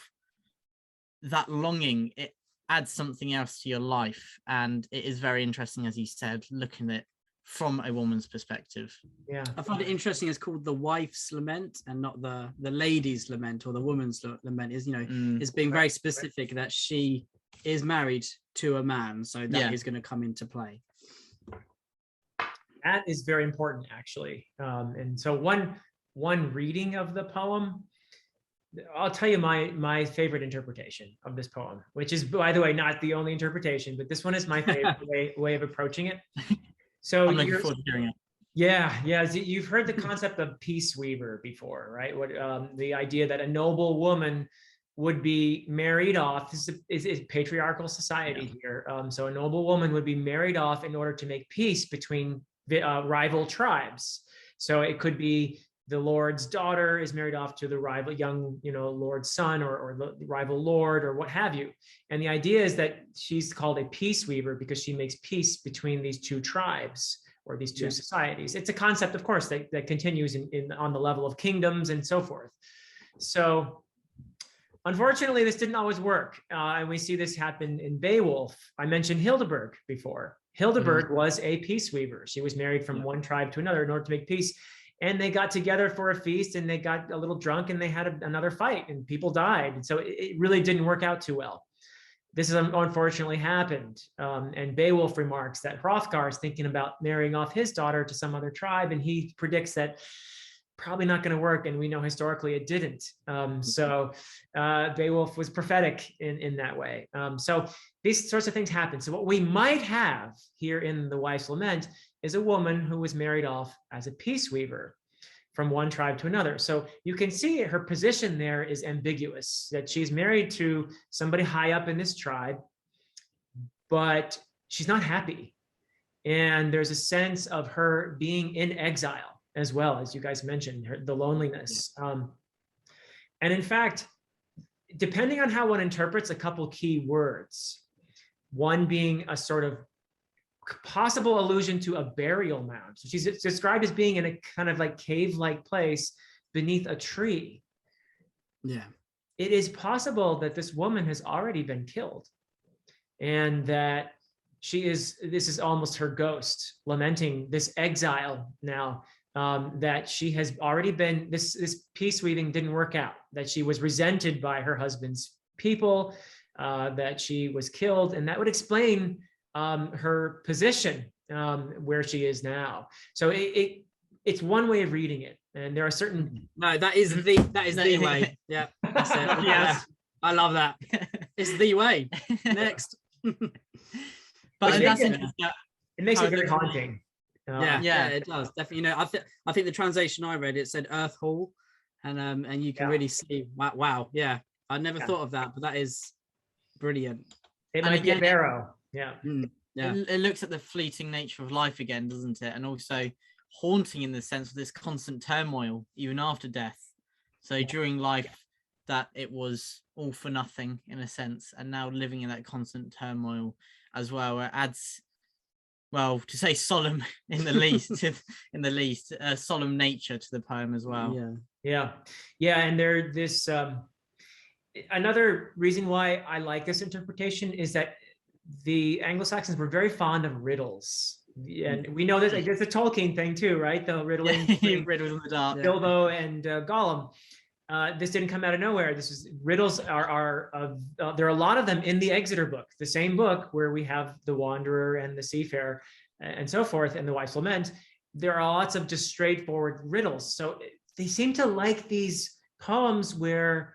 that longing, it adds something else to your life. And it is very interesting, as you said, looking at it from a woman's perspective. Yeah, I find it interesting. It's called The Wife's Lament and not the lady's lament or the woman's lament. Is, you know, it's being very specific that she is married to a man, so that is going to come into play. That is very important, actually. And so one reading of the poem, I'll tell you my favorite interpretation of this poem, which is, by the way, not the only interpretation, but this one is my favorite way of approaching it. So I'm looking forward to hearing it. Yeah. You've heard the concept of peace weaver before, right? What the idea that a noble woman would be married off. This is patriarchal society here. So a noble woman would be married off in order to make peace between rival tribes. So it could be the lord's daughter is married off to the rival young, lord's son, or the rival lord, or what have you. And the idea is that she's called a peace weaver because she makes peace between these two tribes or these two societies. It's a concept, of course, that continues on the level of kingdoms and so forth. So unfortunately, this didn't always work. And we see this happen in Beowulf. I mentioned Hildebert before. Hildebert was a peace weaver. She was married from one tribe to another in order to make peace. And they got together for a feast, and they got a little drunk, and they had another fight, and people died. And so it really didn't work out too well. This is unfortunately happened. And Beowulf remarks that Hrothgar is thinking about marrying off his daughter to some other tribe, and he predicts that probably not going to work. And we know historically it didn't. So Beowulf was prophetic in that way. So these sorts of things happen. So what we might have here in The Wife's Lament is a woman who was married off as a peace weaver from one tribe to another. So you can see her position there is ambiguous, that she's married to somebody high up in this tribe, but she's not happy. And there's a sense of her being in exile as well, as you guys mentioned, the loneliness. And in fact, depending on how one interprets a couple key words, one being a sort of possible allusion to a burial mound. So she's described as being in a kind of like cave-like place beneath a tree. Yeah. It is possible that this woman has already been killed, and that this is almost her ghost lamenting this exile now, that she has already been, this peace weaving didn't work out, that she was resented by her husband's people, that she was killed, and that would explain her position where she is now. So it's one way of reading it, and there are certain. No, that is the way. Yeah, that's it. Yes, I love that. It's the way. Next. But that's interesting. It makes it very haunting. Yeah, it does definitely. I think the translation I read, it said Earth Hall, and you can really see. Wow. Yeah, I never thought of that, but that is brilliant. It might be a barrow. Yeah. It looks at the fleeting nature of life again, doesn't it? And also haunting in the sense of this constant turmoil, even after death. So during life, that it was all for nothing in a sense, and now living in that constant turmoil as well. It adds, well, to say solemn in the least, solemn nature to the poem as well. Yeah. And this another reason why I like this interpretation is that the Anglo-Saxons were very fond of riddles, and we know that it's a Tolkien thing too, right? The riddling, riddles in the dark, Bilbo and Gollum. This didn't come out of nowhere. Riddles are there are a lot of them in the Exeter book, the same book where we have the Wanderer and the Seafarer and so forth, and the Wife's Lament. There are lots of just straightforward riddles. So they seem to like these poems where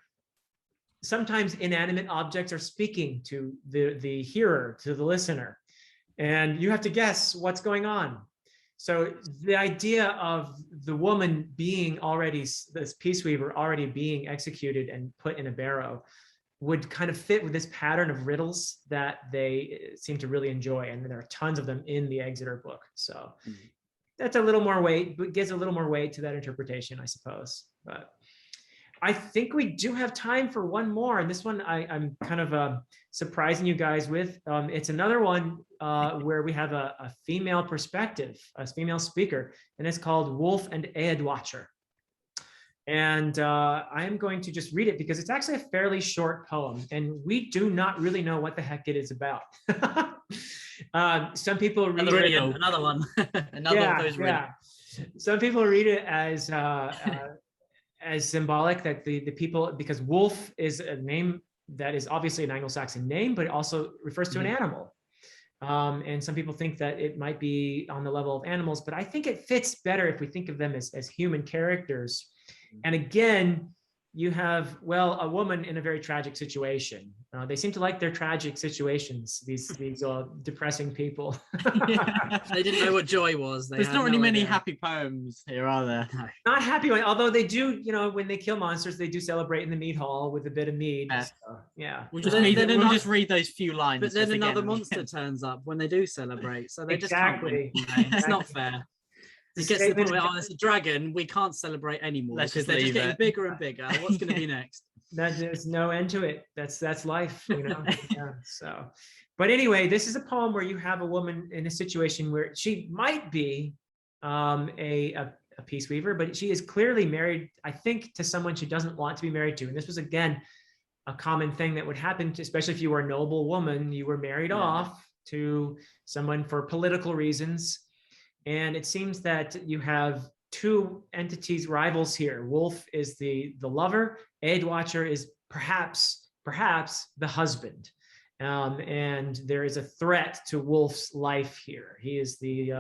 sometimes inanimate objects are speaking to the hearer, to the listener, and you have to guess what's going on. So the idea of the woman being already, this peace weaver already being executed and put in a barrow, would kind of fit with this pattern of riddles that they seem to really enjoy. And there are tons of them in the Exeter book. So that's a little more weight, but gives a little more weight to that interpretation, I suppose. But I think we do have time for one more. And this one I'm kind of surprising you guys with. It's another one where we have a female perspective, a female speaker, and it's called Wulf and Eadwacer. And I am going to just read it because it's actually a fairly short poem, and we do not really know what the heck it is about. Some people read it. Another one. Another of those riddles. Some people read it as symbolic that the people, because Wulf is a name that is obviously an Anglo-Saxon name, but it also refers to an animal. And some people think that it might be on the level of animals, but I think it fits better if we think of them as human characters. And again, you have, well, a woman in a very tragic situation. They seem to like their tragic situations, these depressing people. They didn't know what joy was. There's not really many happy poems here, are there? No. Not happy, although they do, when they kill monsters, they do celebrate in the mead hall with a bit of mead. So, yeah. We'll just read those few lines. But then another monster turns up when they do celebrate. So they exactly. Just can't it's not fair. It gets to the point where, it's a dragon, we can't celebrate anymore because they're just getting bigger and bigger. What's going to be next? There's no end to it. That's life, Yeah, so, but anyway, this is a poem where you have a woman in a situation where she might be a peace weaver, but she is clearly married, I think, to someone she doesn't want to be married to. And this was, again, a common thing that would happen, especially if you were a noble woman, you were married off to someone for political reasons. And it seems that you have two entities, rivals here. Wulf is the lover. Eadwacer is perhaps the husband. And there is a threat to Wulf's life here. He is the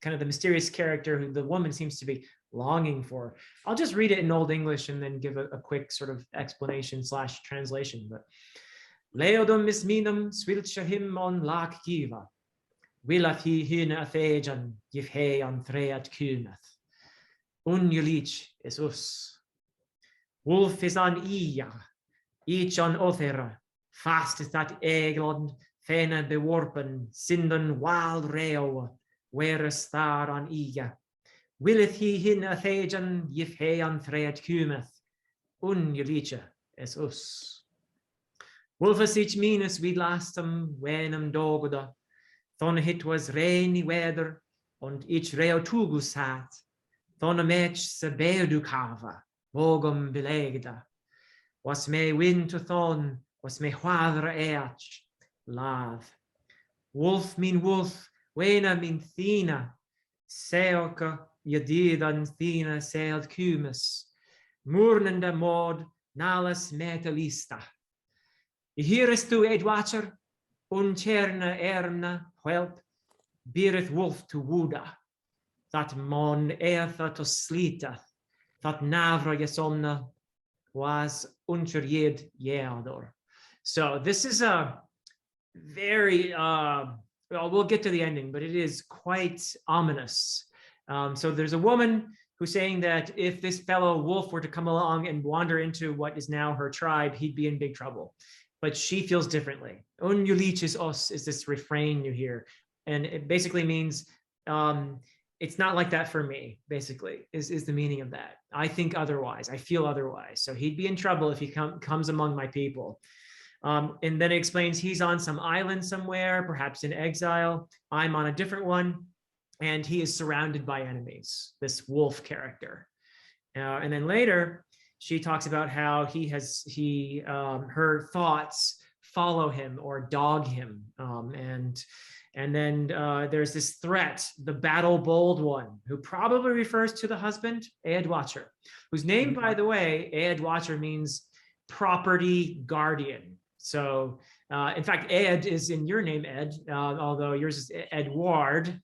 kind of the mysterious character who the woman seems to be longing for. I'll just read it in Old English and then give a quick sort of explanation / translation. But Leodum misminum swilchahim on lak kiva. Willaf he hin a thejan, gif he an threat kunath. Unjulich is us. Wulf is an iya, each on othera, fast is that eglon, fena beworpen, sinden wild reo, where a star on iya. Willeth he hin a thejan, gif he an threat kunath. Unjulich is us. Wulfus each minus vid lastum, wenum dogoda. Thon it was rainy weather, und ich reo tugus hat. Thon a mech se beudukava, vogum belegda. Was me wind to thon, was me hwadra each, lav. Wulf min wulf, wena min thina, seoka yadidan thina seeld kumus. Murnenda mod, nalas metalista. Hierest tu Eadwacer, uncherna erna help, bireth Wulf to Wuda, that mon eartha to slita, that navra yesomna was uncheryed yeador. So this is a very, well, we'll get to the ending, but it is quite ominous. So there's a woman who's saying that if this fellow Wulf were to come along and wander into what is now her tribe, he'd be in big trouble. But she feels differently. Unjulich os is this refrain you hear. And it basically means it's not like that for me, basically, is the meaning of that. I think otherwise. I feel otherwise. So he'd be in trouble if he comes among my people. And then it explains he's on some island somewhere, perhaps in exile. I'm on a different one. And he is surrounded by enemies, this Wulf character. And then later, she talks about how her thoughts follow him or dog him. And then there's this threat, the battle bold one, who probably refers to the husband, Eadwacer, whose name, by the way, Eadwacer means property guardian. So, in fact, Ed is in your name, Ed, although yours is Edward.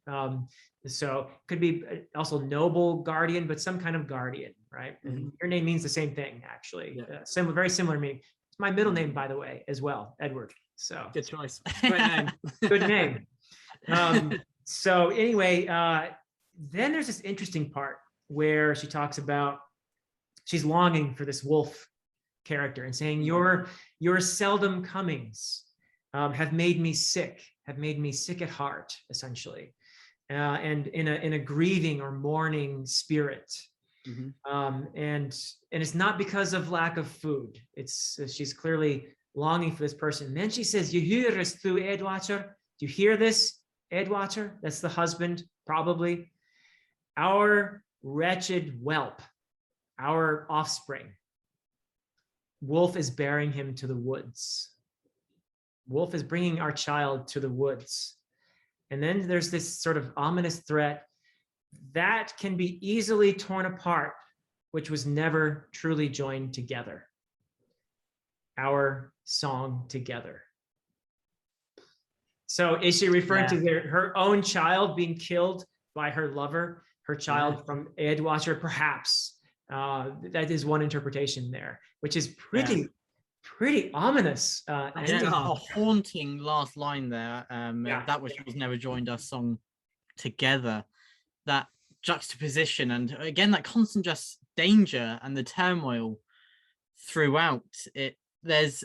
So could be also noble guardian, but some kind of guardian, right? And your name means the same thing, actually. Similar, very similar meaning. It's my middle name, by the way, as well, Edward. So good choice. Great name. good name. So anyway, then there's this interesting part where she talks about she's longing for this Wulf character and saying, your seldom comings have made me sick at heart, essentially, and in a grieving or mourning spirit. And it's not because of lack of food. It's she's clearly longing for this person. And then she says, "You hear us through Eadwacer? Do you hear this, Eadwacer?" That's the husband, probably. "Our wretched whelp, our offspring. Wulf is bearing him to the woods. Wulf is bringing our child to the woods." And then there's this sort of ominous threat that can be easily torn apart, which was never truly joined together. Our song together. So is she referring to her own child being killed by her lover, her child from Eadwacer? Perhaps. That is one interpretation there, which is pretty ominous. And a haunting last line there. That which was never joined our song together. That juxtaposition, and again that constant just danger and the turmoil throughout it. There's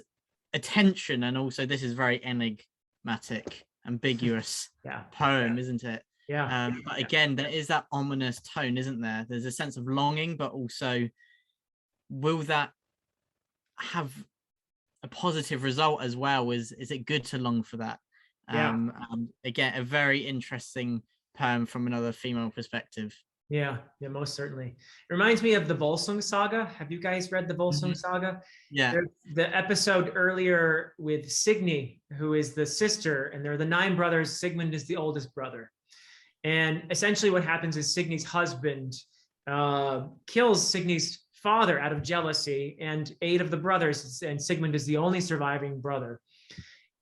a tension, and also this is very enigmatic, ambiguous poem, isn't it? But again, there is that ominous tone, isn't there? There's a sense of longing, but also, will that have a positive result as well? Is it good to long for that? Again, a very interesting poem from another female perspective. Yeah, most certainly. It reminds me of the Volsung saga. Have you guys read the Volsung saga? Yeah. There's the episode earlier with Signy, who is the sister, and there are the 9 brothers. Sigmund is the oldest brother. And essentially what happens is Signy's husband kills Signy's father out of jealousy, and 8 of the brothers, and Sigmund is the only surviving brother.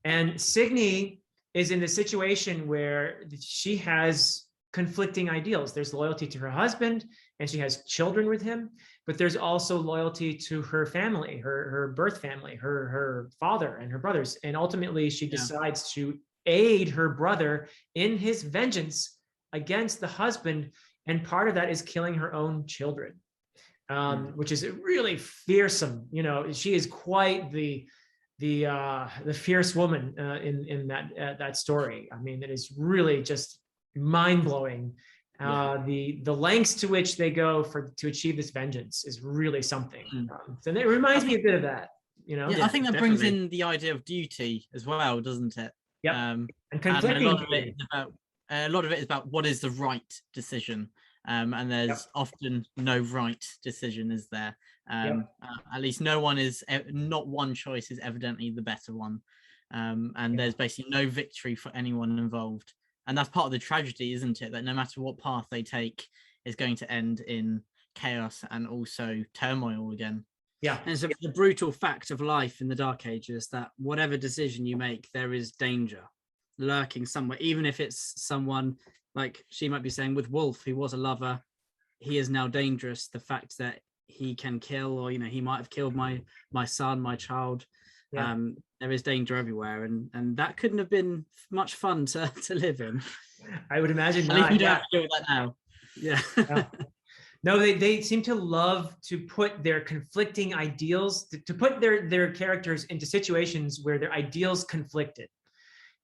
And Signy is in the situation where she has conflicting ideals. There's loyalty to her husband, and she has children with him, but there's also loyalty to her family, her birth family, her father and her brothers. And ultimately she decides to aid her brother in his vengeance against the husband. And part of that is killing her own children, which is really fearsome. You know, she is quite the fierce woman in that story. I mean, it is really just mind-blowing. The lengths to which they go to achieve this vengeance is really something. And it reminds me a bit of that, you know. I think that brings in the idea of duty as well, doesn't it? And conflicting. A lot of it is about what is the right decision, and there's often no right decision, is there? At least not one choice is evidently the better one, and there's basically no victory for anyone involved. And that's part of the tragedy, isn't it? That no matter what path they take, is going to end in chaos and also turmoil again. And it's the brutal fact of life in the Dark Ages that whatever decision you make, there is danger lurking somewhere, even if it's someone like she might be saying with Wulf, who was a lover. He is now dangerous. The fact that he can kill, or, you know, he might have killed my son, my child. There is danger everywhere, and that couldn't have been much fun to live in. I would imagine not. At least we don't have to do that now. No, they seem to love to put their conflicting ideals, to put their characters into situations where their ideals conflicted.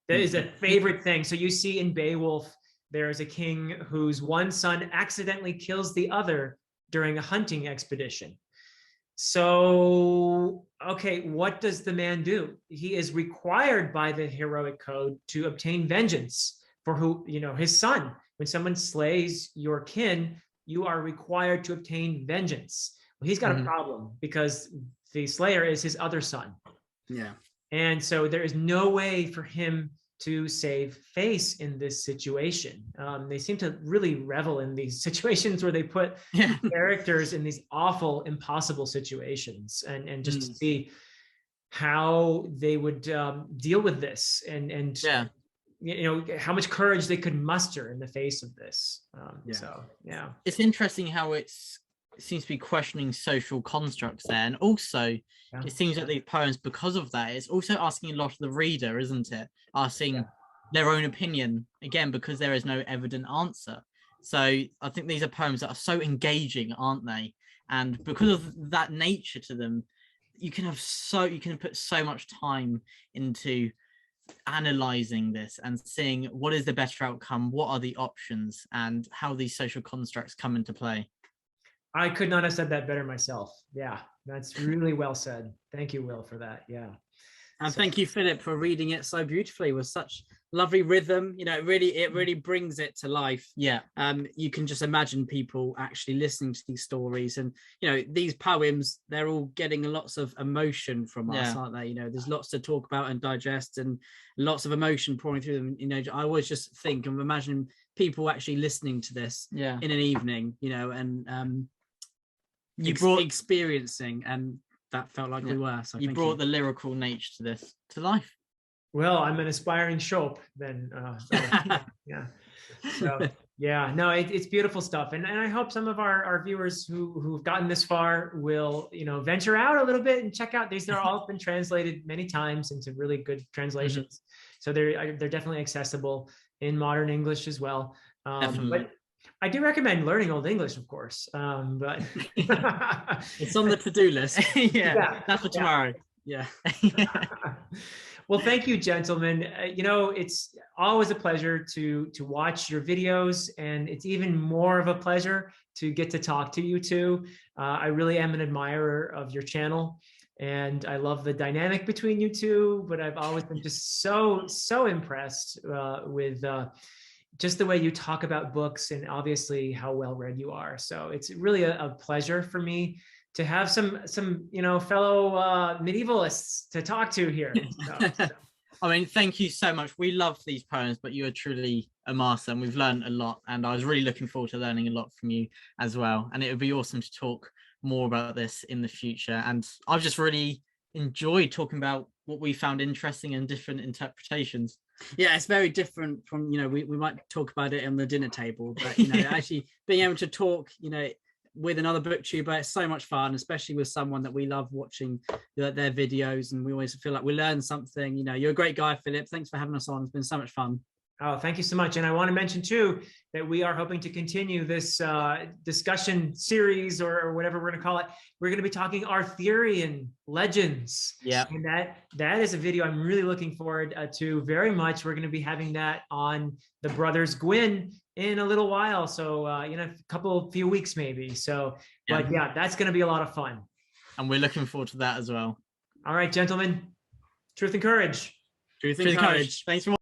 That is a favorite thing. So you see in Beowulf, there is a king whose one son accidentally kills the other during a hunting expedition. So, okay, what does the man do? He is required by the heroic code to obtain vengeance for his son. When someone slays your kin, you are required to obtain vengeance. Well, he's got a problem because the slayer is his other son. And so there is no way for him to save face in this situation. They seem to really revel in these situations where they put characters in these awful, impossible situations, and just to see how they would deal with this, and Yeah. you know, how much courage they could muster in the face of this. Yeah. So yeah, It's interesting how it seems to be questioning social constructs there, and also yeah. it seems that these poems, because of that, it's also asking a lot of the reader, isn't it? Asking their own opinion again, because there is no evident answer. So I think these are poems that are so engaging, aren't they? And because of that nature to them, you can put so much time into analyzing this and seeing what is the better outcome, what are the options, and how these social constructs come into play. I could not have said that better myself. Yeah, that's really well said. Thank you, Will, for that. Yeah. And thank you, Philip, for reading it so beautifully with such lovely rhythm. You know, it really brings it to life. Yeah. You can just imagine people actually listening to these stories, and you know, these poems, they're all getting lots of emotion from us, aren't they? You know, there's lots to talk about and digest, and lots of emotion pouring through them. You know, I always just think and imagine people actually listening to this in an evening, you know, and experiencing, and that felt like we were. So you brought the lyrical nature to this to life. Well, I'm an aspiring Shope then. Yeah. So yeah, no, it's beautiful stuff. And I hope some of our viewers who've gotten this far will, you know, venture out a little bit and check out these. They're all been translated many times into really good translations. So they're definitely accessible in modern English as well. But I do recommend learning Old English, of course. But it's on the to-do list. Yeah, that's for tomorrow. Yeah. Well, thank you, gentlemen. You know, it's always a pleasure to watch your videos, and it's even more of a pleasure to get to talk to you two. I really am an admirer of your channel, and I love the dynamic between you two, but I've always been just so impressed with just the way you talk about books, and obviously how well read you are. So it's really a pleasure for me to have some you know, fellow medievalists to talk to here. So. I mean, thank you so much. We love these poems, but you are truly a master, and we've learned a lot. And I was really looking forward to learning a lot from you as well. And it would be awesome to talk more about this in the future. And I've just really enjoyed talking about what we found interesting and different interpretations. Yeah, it's very different from, you know, we might talk about it on the dinner table, but you know, actually being able to talk, you know, with another booktuber, it's so much fun, especially with someone that we love watching their videos, and we always feel like we learn something. You know, you're a great guy, Philip. Thanks for having us on. It's been so much fun. Oh, thank you so much. And I want to mention too that we are hoping to continue this discussion series, or whatever we're going to call it. We're going to be talking Arthurian legends. Yeah. And that is a video I'm really looking forward to very much. We're going to be having that on the Brothers Gwynne in a little while. So, you know, few weeks maybe. So, but yeah, that's going to be a lot of fun. And we're looking forward to that as well. All right, gentlemen, truth and courage. Truth and courage. Thanks for